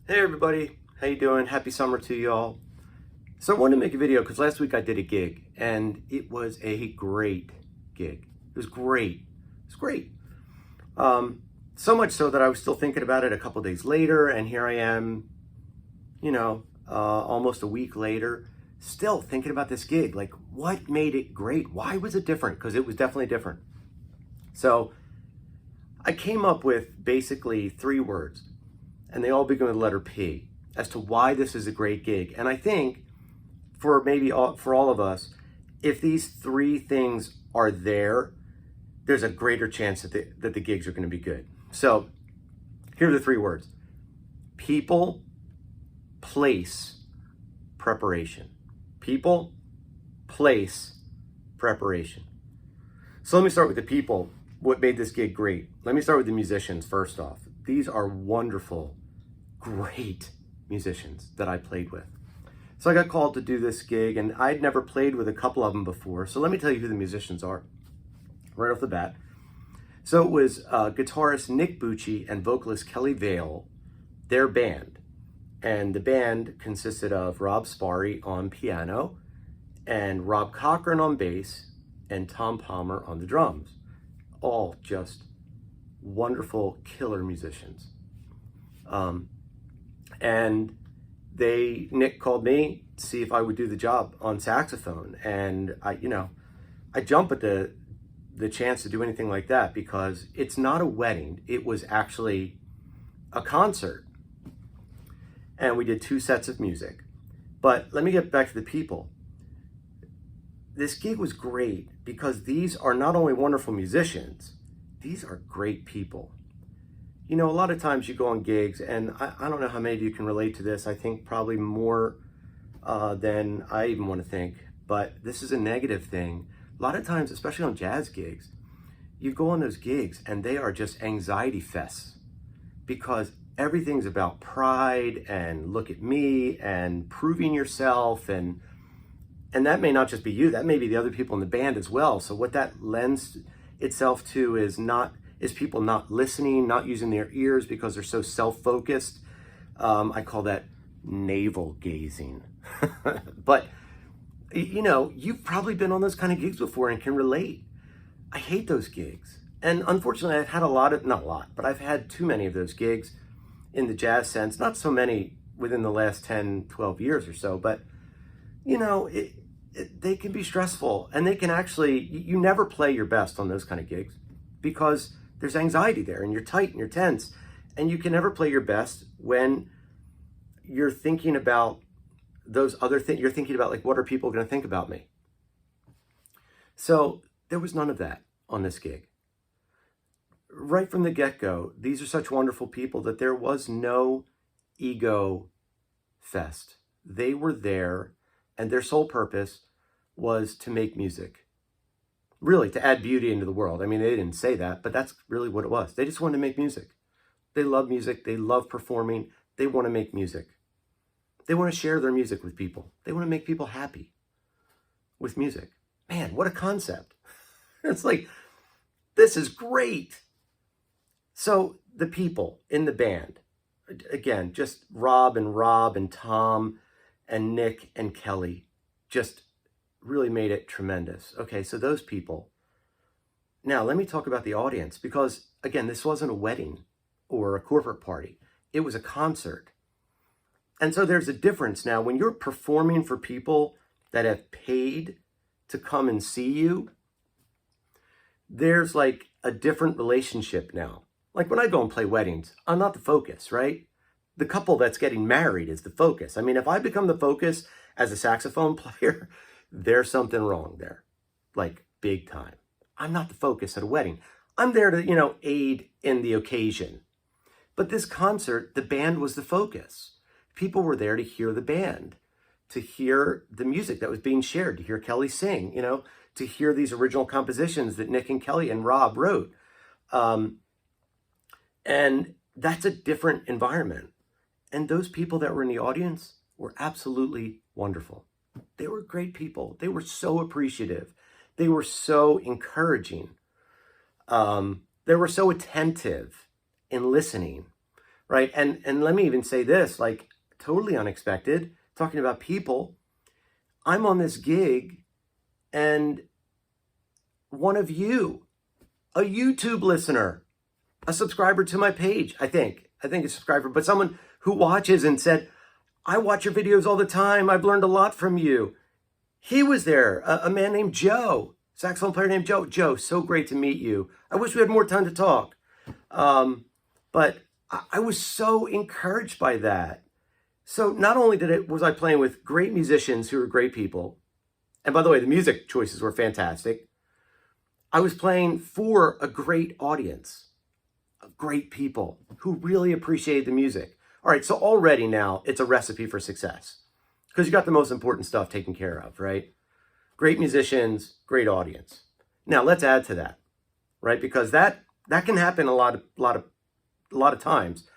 Hey everybody, how you doing? Happy summer to you all. So I wanted to make a video because last week I did a gig and it was a great gig. It was great. It was great. So much so that I was still thinking about it a couple days later, and here I am, almost a week later, still thinking about this gig. Like, what made it great? Why was it different? Because it was definitely different. So I came up with basically 3 words, and they all begin with the letter P, as to why this is a great gig. And I think for all of us, if these 3 things are there, there's a greater chance that the gigs are going to be good. So here are the 3 words: people, place, preparation. People, place, preparation. So let me start with the people. What made this gig great? Let me start with the musicians first off. These are wonderful, great musicians that I played with. So I got called to do this gig, and I'd never played with a couple of them before. So let me tell you who the musicians are right off the bat. So it was guitarist Nick Bucci and vocalist Keli Vale, their band. And the band consisted of Rob Sparre on piano and Rob Cochran on bass and Tom Palmer on the drums. All just wonderful, killer musicians. And Nick called me to see if I would do the job on saxophone. And I jump at the chance to do anything like that because it's not a wedding. It was actually a concert. And we did 2 sets of music. But let me get back to the people. This gig was great because these are not only wonderful musicians, these are great people. A lot of times you go on gigs, and I don't know how many of you can relate to this. I think probably more than I even want to think, but this is a negative thing. A lot of times, especially on jazz gigs, you go on those gigs and they are just anxiety fests because everything's about pride and look at me and proving yourself, and that may not just be you, that may be the other people in the band as well. So what that lends itself to is people not listening, not using their ears because they're so self-focused. I call that navel gazing. But you've probably been on those kind of gigs before and can relate. I hate those gigs. And unfortunately, I've had I've had too many of those gigs in the jazz sense. Not so many within the last 10, 12 years or so, but they can be stressful, and they can actually, you never play your best on those kind of gigs because there's anxiety there and you're tight and you're tense, and you can never play your best when you're thinking about those other things. You're thinking about, like, what are people going to think about me? So there was none of that on this gig. Right from the get-go, these are such wonderful people that there was no ego fest. They were there, and their sole purpose was to make music. Really, to add beauty into the world. I mean, they didn't say that, but that's really what it was. They just wanted to make music. They love music. They love performing. They want to make music. They want to share their music with people. They want to make people happy with music. Man, what a concept. It's like, this is great. So the people in the band, again, just Rob and Tom and Nick and Keli, just really made it tremendous. Okay, so those people. Now, let me talk about the audience because, again, this wasn't a wedding or a corporate party. It was a concert. And so there's a difference now. When you're performing for people that have paid to come and see you, there's like a different relationship now. Like when I go and play weddings, I'm not the focus, right? The couple that's getting married is the focus. I mean, if I become the focus as a saxophone player, there's something wrong there, like big time. I'm not the focus at a wedding. I'm there to, aid in the occasion. But this concert, the band was the focus. People were there to hear the band, to hear the music that was being shared, to hear Keli sing, to hear these original compositions that Nick and Keli and Rob wrote. And that's a different environment. And those people that were in the audience were absolutely wonderful. They were great people. They were so appreciative. They were so encouraging. They were so attentive in listening. right? And let me even say this, like totally unexpected, talking about people. I'm on this gig and one of you, a YouTube listener, a subscriber to my page, I think a subscriber, but someone who watches and said, I watch your videos all the time. I've learned a lot from you. He was there, a man named Joe, saxophone player named Joe. Joe, so great to meet you. I wish we had more time to talk. But I was so encouraged by that. So not only was I playing with great musicians who were great people, and by the way, the music choices were fantastic. I was playing for a great audience of great people who really appreciated the music. All right, so already now it's a recipe for success because you got the most important stuff taken care of, right? Great musicians, great audience. Now let's add to that, right? Because that can happen a lot of times.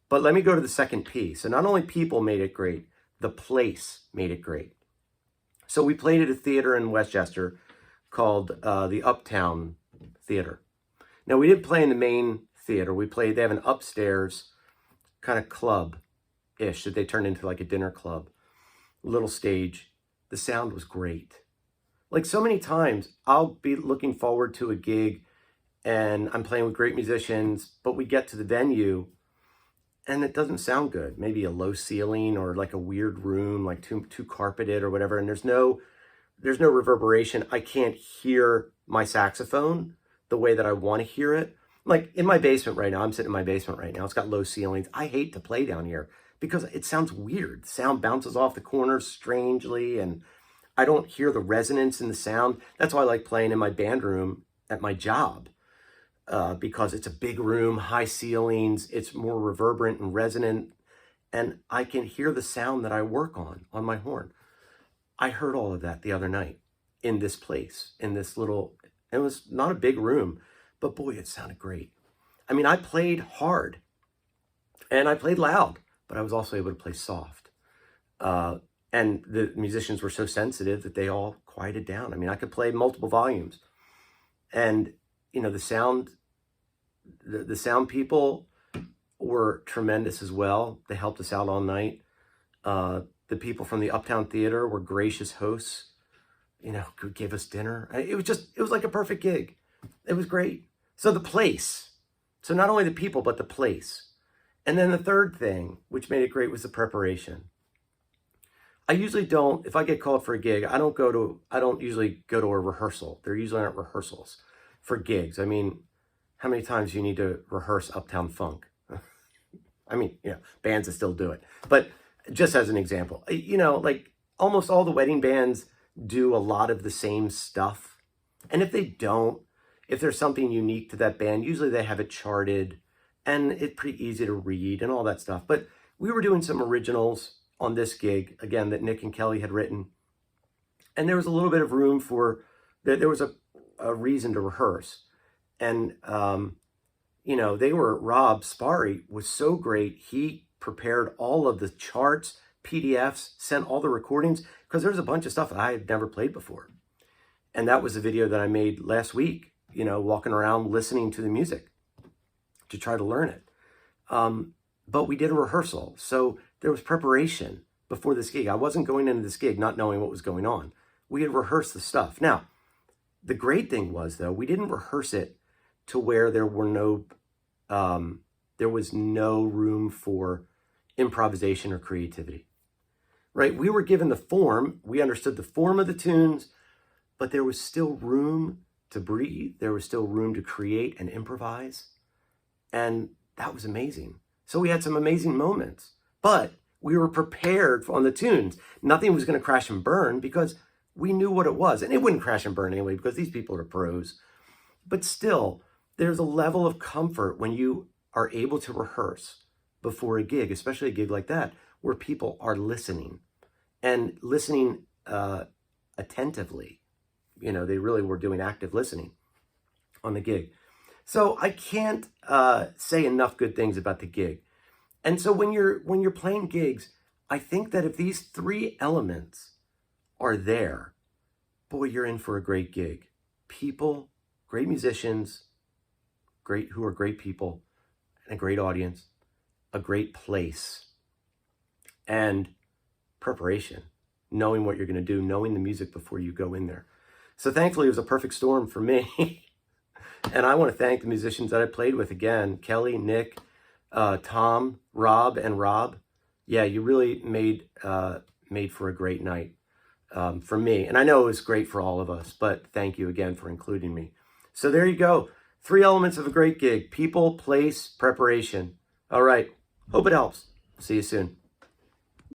But let me go to the second piece. So not only people made it great, the place made it great. So we played at a theater in Westchester called the Uptown Theater. Now we didn't play in the main theater. They have an upstairs kind of club-ish that they turned into like a dinner club, little stage. The sound was great. Like so many times I'll be looking forward to a gig and I'm playing with great musicians, but we get to the venue and it doesn't sound good. Maybe a low ceiling or like a weird room, like too carpeted or whatever. And there's no reverberation. I can't hear my saxophone the way that I want to hear it. Like in my basement right now, I'm sitting in my basement right now. It's got low ceilings. I hate to play down here because it sounds weird. The sound bounces off the corners strangely and I don't hear the resonance in the sound. That's why I like playing in my band room at my job. Because it's a big room, high ceilings, it's more reverberant and resonant, and I can hear the sound that I work on my horn. I heard all of that the other night in this place, it was not a big room, but boy, it sounded great. I mean, I played hard and I played loud, but I was also able to play soft. And the musicians were so sensitive that they all quieted down. I mean, I could play multiple volumes and the sound people were tremendous as well. They helped us out all night. The people from the Uptown Theater were gracious hosts, gave us dinner. It was like a perfect gig. It was great. So the place. So not only the people, but the place. And then the third thing, which made it great, was the preparation. I usually don't, if I get called for a gig, I don't usually go to a rehearsal. There usually aren't rehearsals for gigs. I mean, how many times do you need to rehearse Uptown Funk? I mean, bands that still do it. But just as an example, like almost all the wedding bands do a lot of the same stuff. And if they don't, if there's something unique to that band, usually they have it charted and it's pretty easy to read and all that stuff. But we were doing some originals on this gig, again, that Nick and Keli had written. And there was a little bit of room there was a reason to rehearse. And, Rob Sparre was so great. He prepared all of the charts, PDFs, sent all the recordings, because there's a bunch of stuff I had never played before. And that was the video that I made last week, walking around listening to the music to try to learn it. But we did a rehearsal. So there was preparation before this gig. I wasn't going into this gig not knowing what was going on. We had rehearsed the stuff. Now, the great thing was, though, we didn't rehearse it to where there was no room for improvisation or creativity, right? We were given the form, we understood the form of the tunes, but there was still room to breathe. There was still room to create and improvise. And that was amazing. So we had some amazing moments, but we were prepared on the tunes. Nothing was going to crash and burn because we knew what it was. And it wouldn't crash and burn anyway because these people are pros. But still, there's a level of comfort when you are able to rehearse before a gig, especially a gig like that, where people are listening and listening attentively. They really were doing active listening on the gig. So I can't say enough good things about the gig. And so when you're playing gigs, I think that if these three elements are there, boy, you're in for a great gig. People, great musicians, who are great people, and a great audience, a great place, and preparation, knowing what you're going to do, knowing the music before you go in there. So thankfully, it was a perfect storm for me. And I want to thank the musicians that I played with again, Keli, Nick, Tom, Rob, and Rob. Yeah, you really made for a great night for me. And I know it was great for all of us, but thank you again for including me. So there you go. 3 elements of a great gig: people, place, preparation. All right. Hope it helps. See you soon.